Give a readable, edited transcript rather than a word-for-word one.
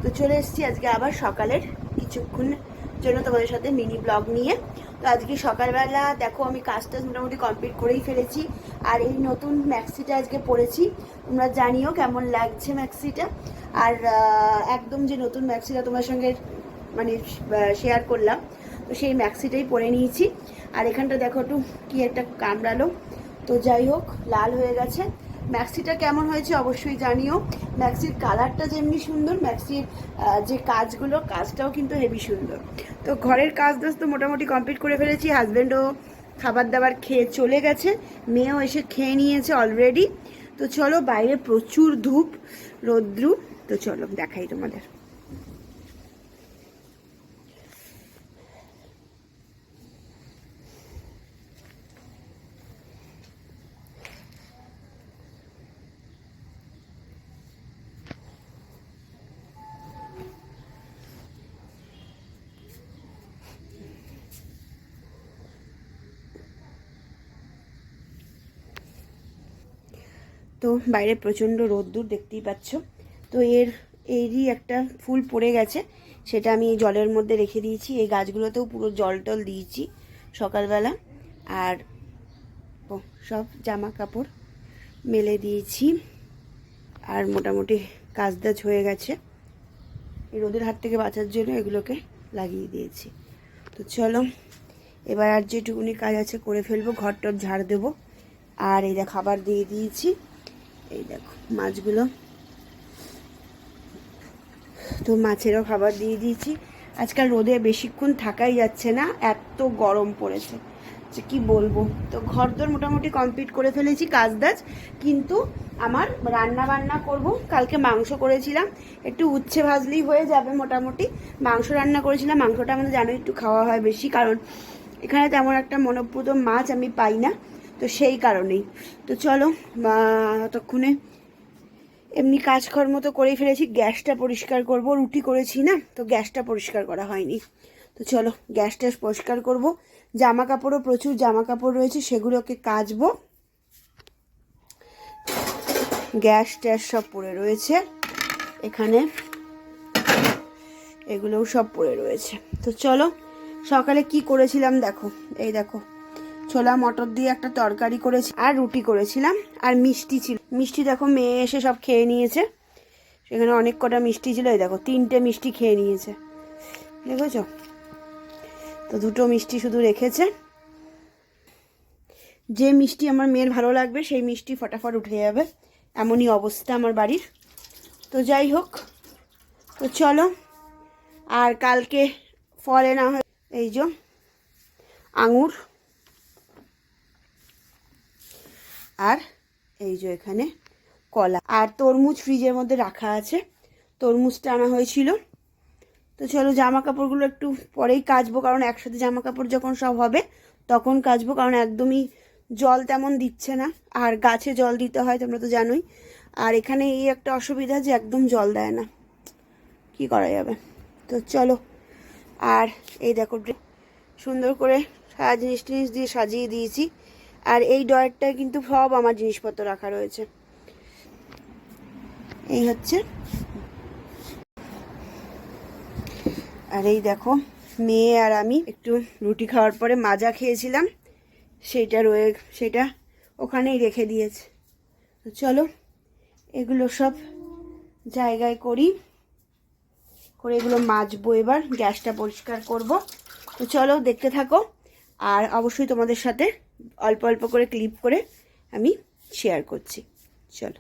তো চলে এসেছি আজকে আবার সকালের কিছুক্ষণ জন্য তোমাদের সাথে মিনি ব্লগ নিয়ে। তো আজকে সকালবেলা দেখো আমি কাজটা মোটামুটি কমপ্লিট করেই ফেলেছি। আর এই নতুন ম্যাক্সিটা আজকে পরেছি, তোমরা জানিও কেমন লাগছে ম্যাক্সিটা। আর একদম যে নতুন ম্যাক্সিটা তোমার সঙ্গে মানে শেয়ার করলাম, তো সেই ম্যাক্সিটাই পরে নিয়েছি। আর এখানটা দেখো একটু কি একটা কামড়ালো, তো যাই হোক লাল হয়ে গেছে। ম্যাক্সিটা কেমন হয়েছে অবশ্যই জানিও। ম্যাক্সির কালারটা যেমনি সুন্দর, ম্যাক্সির যে কাজটাও কিন্তু হেভি সুন্দর। তো ঘরের কাজ তো মোটামুটি কমপ্লিট করে ফেলেছি। হাজব্যান্ডও খাবার দাবার খেয়ে চলে গেছে, মেয়েও এসে খেয়ে নিয়েছে অলরেডি। তো চলো, বাইরে প্রচুর ধূপ রৌদ্রু, তো চলো দেখাই তোমাদের। তো বাইরে প্রচণ্ড রোদ্দুর দেখতেই পাচ্ছ। তো এরই একটা ফুল পড়ে গেছে, সেটা আমি জলের মধ্যে রেখে দিয়েছি। এই গাছগুলোতেও পুরো জল টল দিয়েছি সকালবেলা। আর সব জামা কাপড় মেলে দিয়েছি, আর মোটামুটি কাজদাজ হয়ে গেছে। এই রোদের হাত থেকে বাঁচার জন্য এগুলোকে লাগিয়ে দিয়েছি। তো চলো এবার আর যেটুকুনি কাজ আছে করে ফেলবো, ঘর টর ঝাড় দেবো। আর এই দেখ খাবার দিয়ে দিয়েছি, এই দেখো মাছগুলো, তো মাছেরও খাবার দিয়ে দিয়েছি। আজকাল রোদে বেশিক্ষণ থাকাই যাচ্ছে না, এত গরম পড়েছে যে কি বলবো। তো ঘর দর মোটামুটি কমপ্লিট করে ফেলেছি কাজদাজ, কিন্তু আমার রান্না বান্না করব। কালকে মাংস করেছিলাম, একটু উচ্ছে ভাজলেই হয়ে যাবে মোটামুটি। মাংস রান্না করেছিলাম, মাংসটা আমাদের জানো একটু খাওয়া হয় বেশি, কারণ এখানে তেমন একটা মনোপুত মাছ আমি পাই না, তো সেই কারণেই। তো চলো ততক্ষণে এমনি কাজকর্ম তো করেই ফেলেছি, গ্যাসটা পরিষ্কার করব। রুটি করেছি না, তো গ্যাসটা পরিষ্কার করা হয়নি। তো চলো গ্যাসটা পরিষ্কার করব। জামা কাপড়ও প্রচুর জামা কাপড় রয়েছে, সেগুলোকে কাচবো। গ্যাস ট্যাস সব পড়ে রয়েছে এখানে, এগুলোও সব পড়ে রয়েছে। তো চলো সকালে কি করেছিলাম দেখো, এই দেখো ছোলা মটর দিয়ে একটা তরকারি করেছি, আর রুটি করেছিলাম, আর মিষ্টি ছিল। মিষ্টি দেখো মেয়ে এসে সব খেয়ে নিয়েছে, সেখানে অনেক কটা মিষ্টি ছিল। এই দেখো 3টে মিষ্টি খেয়ে নিয়েছে, দেখেছো? তো 2টো মিষ্টি শুধু রেখেছে। যে মিষ্টি আমার মেয়ের ভালো লাগবে সেই মিষ্টি ফটাফট উঠে যাবে, এমনই অবস্থা আমার বাড়ির। তো যাই হোক, তো চলো। আর কালকে ফলে না হয় এই যে আঙুর, আর এই যে এখানে কলা, আর তরমুজ ফ্রিজের মধ্যে রাখা আছে, তরমুজটা আনা হয়েছিল। তো চলো জামা কাপড়গুলো একটু পরেই কাচবো, কারণ একসাথে জামা কাপড় যখন সব হবে তখন কাচবো, কারণ একদমই জল তেমন দিচ্ছে না। আর গাছে জল দিতে হয় তোমরা তো জানোই। আর এখানে এই একটা অসুবিধা যে একদম জল দেয় না, কি করা যাবে। তো চলো, আর এই দেখো সুন্দর করে সারা জিনিস টিনিস দিয়ে সাজিয়ে দিয়েছি। আর এই ডয়ারটায় কিন্তু সব আমার জিনিসপত্র রাখা রয়েছে। এই হচ্ছে, আর এই দেখো মেয়ে আর আমি একটু রুটি খাওয়ার পরে মাজা খেয়েছিলাম, সেটা ওখানেই রেখে দিয়েছে। তো চলো এগুলো সব জায়গায় করে এগুলো মাজবো, এবার গ্যাসটা পরিষ্কার করব। তো চলো দেখতে থাকো, আর অবশ্যই তোমাদের সাথে অল্প অল্প করে ক্লিপ করে আমি শেয়ার করছি। চলো।